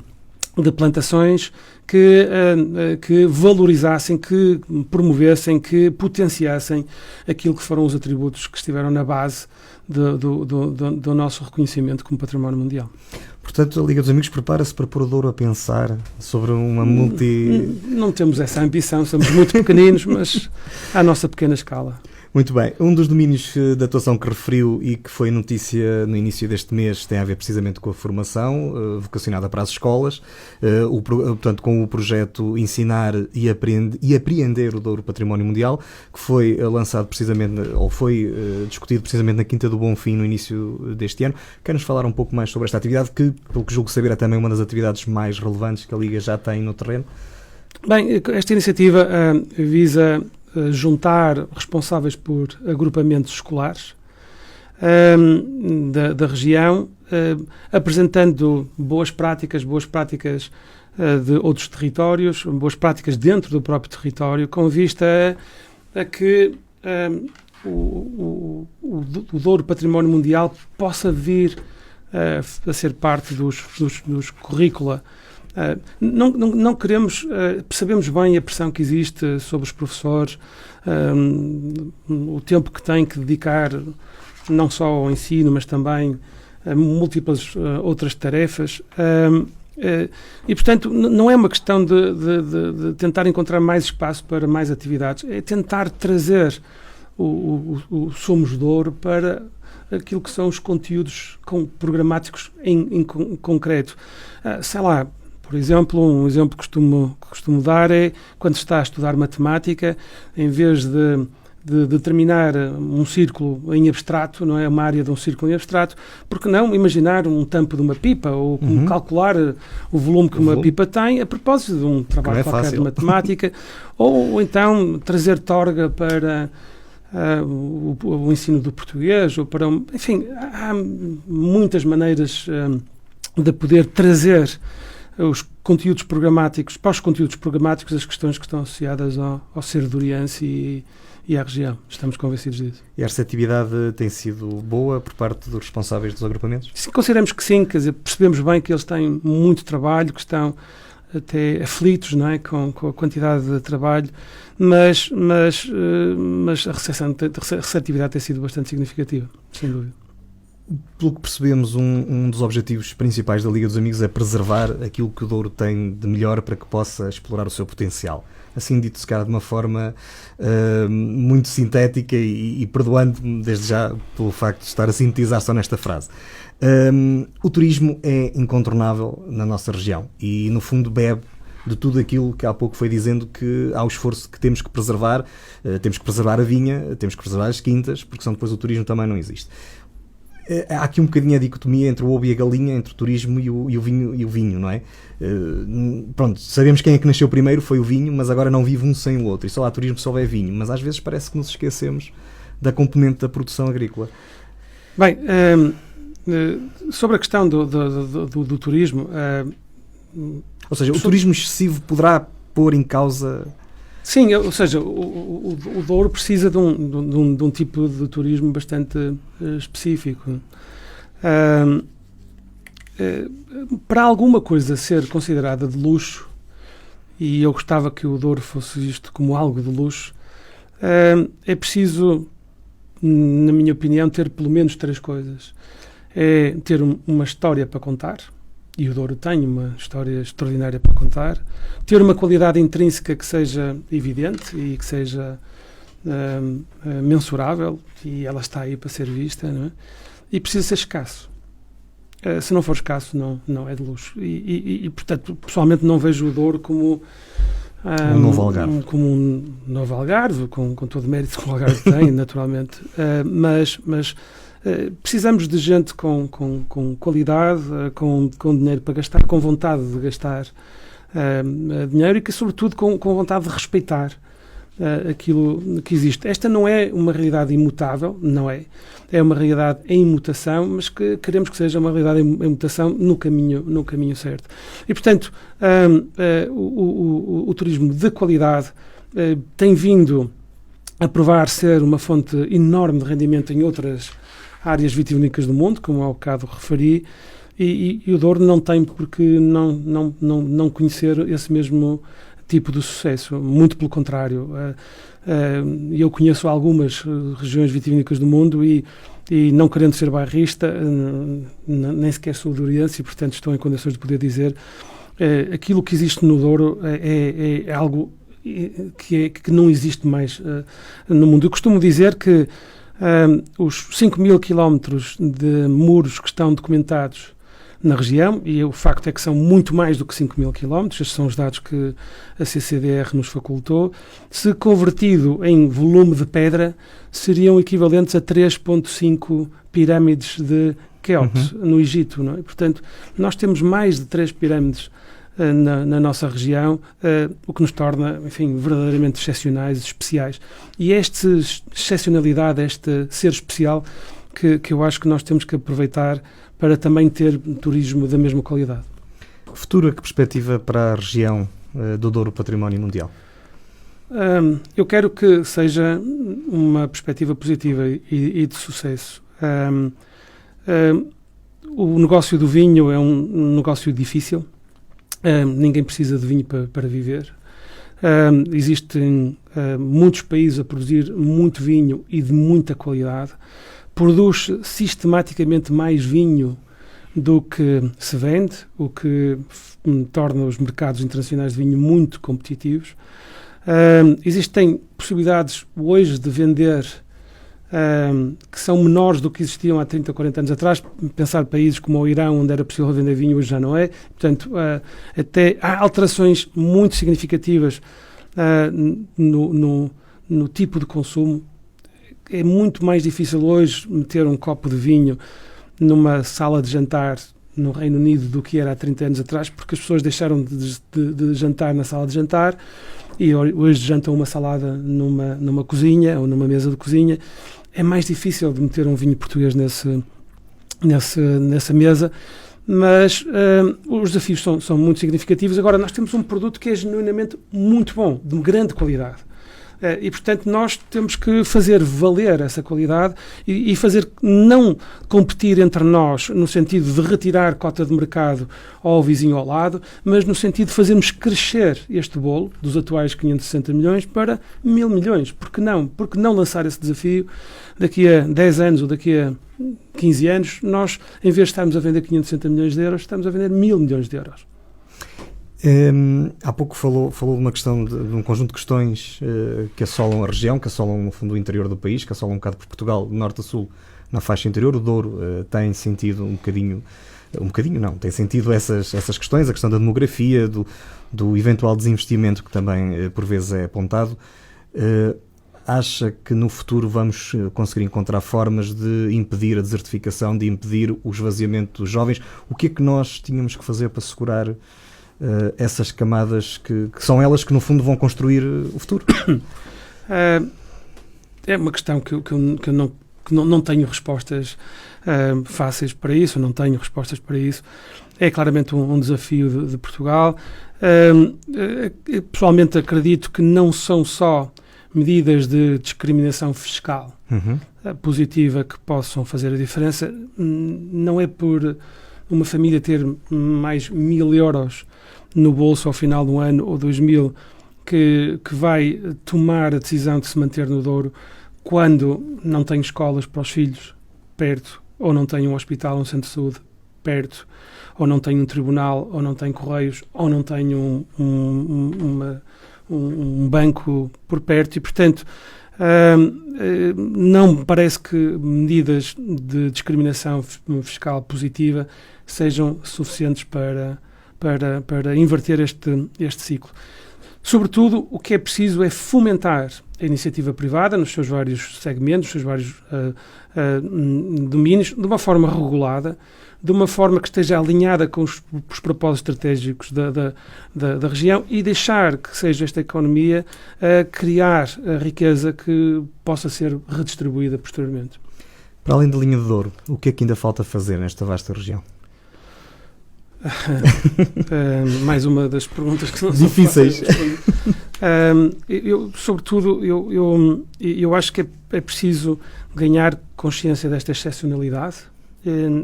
plantações que valorizassem, que promovessem, que potenciassem aquilo que foram os atributos que estiveram na base do nosso reconhecimento como património mundial. Portanto, a Liga dos Amigos prepara-se para pôr o Douro a pensar sobre uma Não temos essa ambição, somos muito pequeninos, mas à nossa pequena escala. Muito bem. Um dos domínios de atuação que referiu e que foi notícia no início deste mês tem a ver precisamente com a formação vocacionada para as escolas, portanto, com o projeto Ensinar e Apreender o Douro Património Mundial, que foi lançado precisamente, ou foi discutido precisamente na Quinta do Bonfim no início deste ano. Quer-nos falar um pouco mais sobre esta atividade, que, pelo que julgo saber, é também uma das atividades mais relevantes que a Liga já tem no terreno? Bem, esta iniciativa visa juntar responsáveis por agrupamentos escolares da região, apresentando boas práticas de outros territórios, boas práticas dentro do próprio território, com vista a que o Douro Património Mundial possa vir a ser parte dos currícula. Não queremos, sabemos bem a pressão que existe sobre os professores, o tempo que têm que dedicar não só ao ensino, mas também a múltiplas outras tarefas, e portanto não é uma questão de tentar encontrar mais espaço para mais atividades, é tentar trazer o Somos Douro para aquilo que são os conteúdos programáticos em concreto. Sei lá, por exemplo, um exemplo que costumo dar é quando se está a estudar matemática, em vez de determinar um círculo em abstrato, não é, uma área de um círculo em abstrato, porque não imaginar um tampo de uma pipa ou calcular o volume que uma pipa tem a propósito de um trabalho qualquer de matemática, ou então trazer torga para o ensino do português, ou para enfim, há muitas maneiras de poder trazer os conteúdos programáticos, para os conteúdos programáticos, as questões que estão associadas ao ser duriense e à região. Estamos convencidos disso. E esta atividade tem sido boa por parte dos responsáveis dos agrupamentos? Sim, consideramos que sim, quer dizer, percebemos bem que eles têm muito trabalho, que estão até aflitos, não é, com a quantidade de trabalho, mas a receptividade tem sido bastante significativa, sem dúvida. Pelo que percebemos, um dos objetivos principais da Liga dos Amigos é preservar aquilo que o Douro tem de melhor para que possa explorar o seu potencial. Assim dito, se calhar de uma forma muito sintética e perdoando-me desde já pelo facto de estar a sintetizar só nesta frase. O turismo é incontornável na nossa região e, no fundo, bebe de tudo aquilo que há pouco foi dizendo, que há o esforço que temos que preservar. Temos que preservar a vinha, temos que preservar as quintas, porque senão depois o turismo também não existe. Há aqui um bocadinho a dicotomia entre o ovo e a galinha, entre o turismo e o vinho, não é? Pronto, sabemos quem é que nasceu primeiro, foi o vinho, mas agora não vive um sem o outro, e só há turismo se houver vinho, mas às vezes parece que nos esquecemos da componente da produção agrícola. Bem, sobre a questão do turismo... Ou seja, o turismo excessivo poderá pôr em causa... Sim, ou seja, o Douro precisa de um tipo de turismo bastante específico. Para alguma coisa ser considerada de luxo, e eu gostava que o Douro fosse visto como algo de luxo, é preciso, na minha opinião, ter pelo menos 3 coisas. É ter uma história para contar, e o Douro tem uma história extraordinária para contar, ter uma qualidade intrínseca que seja evidente e que seja mensurável, e ela está aí para ser vista, não é? E precisa ser escasso. Se não for escasso, não é de luxo. Portanto, pessoalmente não vejo o Douro como um novo Algarve. Como um novo Algarve, com todo o mérito que o Algarve tem, naturalmente. Mas precisamos de gente com qualidade, com dinheiro para gastar, com vontade de gastar dinheiro e que, sobretudo, com vontade de respeitar aquilo que existe. Esta não é uma realidade imutável, não é. É uma realidade em mutação, mas que queremos que seja uma realidade em mutação no caminho certo. E, portanto, o turismo de qualidade tem vindo a provar ser uma fonte enorme de rendimento em outras áreas vitivinícolas do mundo, como há bocado referi, e o Douro não tem porque não conhecer esse mesmo tipo de sucesso. Muito pelo contrário. Eu conheço algumas regiões vitivinícolas do mundo e não querendo ser bairrista, nem sequer sou douriense e, portanto, estou em condições de poder dizer aquilo que existe no Douro é algo que não existe mais no mundo. Eu costumo dizer que os 5.000 quilómetros de muros que estão documentados na região, e o facto é que são muito mais do que 5.000 quilómetros, estes são os dados que a CCDR nos facultou, se convertido em volume de pedra, seriam equivalentes a 3,5 pirâmides de Keops, no Egito, não é? Portanto, nós temos mais de 3 pirâmides na nossa região, o que nos torna, enfim, verdadeiramente excepcionais, especiais. E esta excepcionalidade, este ser especial, que eu acho que nós temos que aproveitar para também ter turismo da mesma qualidade. Futura, que perspectiva para a região do Douro Património Mundial? Eu quero que seja uma perspectiva positiva e de sucesso. O negócio do vinho é um negócio difícil. Ninguém precisa de vinho para viver. Existem muitos países a produzir muito vinho e de muita qualidade. Produz sistematicamente mais vinho do que se vende, o que torna os mercados internacionais de vinho muito competitivos. Existem possibilidades hoje de vender que são menores do que existiam há 30 ou 40 anos atrás. Pensar países como o Irão, onde era possível vender vinho, hoje já não é. Portanto, até há alterações muito significativas no tipo de consumo. É muito mais difícil hoje meter um copo de vinho numa sala de jantar no Reino Unido do que era há 30 anos atrás, porque as pessoas deixaram de jantar na sala de jantar e hoje jantam uma salada numa cozinha ou numa mesa de cozinha. É mais difícil de meter um vinho português nessa mesa, mas os desafios são muito significativos. Agora, nós temos um produto que é genuinamente muito bom, de grande qualidade. E, portanto, nós temos que fazer valer essa qualidade e fazer não competir entre nós no sentido de retirar cota de mercado ao vizinho ao lado, mas no sentido de fazermos crescer este bolo dos atuais 560 milhões para 1.000 milhões. Por que não? Por que não lançar esse desafio? Daqui a 10 anos ou daqui a 15 anos, nós, em vez de estarmos a vender 560 milhões de euros, estamos a vender 1.000 milhões de euros. Há pouco falou de uma questão de um conjunto de questões que assolam a região, que assolam no fundo o interior do país, que assolam um bocado por Portugal, de norte a sul, na faixa interior. O Douro tem sentido tem sentido essas questões, a questão da demografia, do eventual desinvestimento que também por vezes é apontado. Acha que no futuro vamos conseguir encontrar formas de impedir a desertificação, de impedir o esvaziamento dos jovens? O que é que nós tínhamos que fazer para segurar essas camadas que são elas que no fundo vão construir o futuro? É uma questão que eu não tenho respostas fáceis para isso, eu não tenho respostas para isso. É claramente um desafio de Portugal. Pessoalmente acredito que não são só medidas de discriminação fiscal positiva que possam fazer a diferença. Não é por uma família ter mais 1.000 euros no bolso ao final de um ano ou 2.000 que vai tomar a decisão de se manter no Douro quando não tem escolas para os filhos perto, ou não tem um hospital, um centro de saúde perto, ou não tem um tribunal, ou não tem correios, ou não tem um banco por perto. E, portanto, não me parece que medidas de discriminação fiscal positiva sejam suficientes para inverter este ciclo. Sobretudo, o que é preciso é fomentar a iniciativa privada nos seus vários segmentos, nos seus vários domínios, de uma forma regulada, de uma forma que esteja alinhada com os propósitos estratégicos da região, e deixar que seja esta economia a criar a riqueza que possa ser redistribuída posteriormente. Para além da linha de Douro, o que é que ainda falta fazer nesta vasta região? Mais uma das perguntas que não são difíceis. Eu acho que é preciso ganhar consciência desta excepcionalidade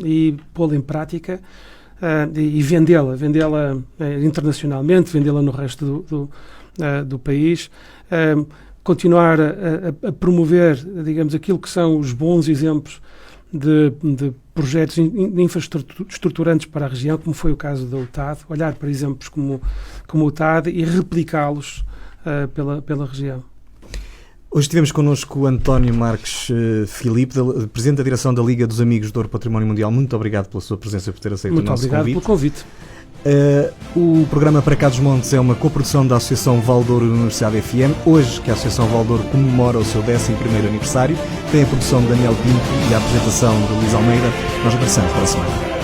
e pô-la em prática e vendê-la internacionalmente, vendê-la no resto do país, continuar a promover, digamos, aquilo que são os bons exemplos de projetos infraestruturantes para a região, como foi o caso da UTAD, olhar para exemplos como o UTAD e replicá-los pela região. Hoje tivemos connosco o António Marques Filipe, Presidente da Direção da Liga dos Amigos do Douro Património Mundial. Muito obrigado pela sua presença e por ter aceito o nosso convite. Muito obrigado pelo convite. O programa Para Cá dos Montes é uma coprodução da Associação Valdouro e Universidade FM. Hoje, que a Associação Valdouro comemora o seu 11º aniversário, tem a produção de Daniel Pinto e a apresentação de Luís Almeida. Nós regressamos para a semana.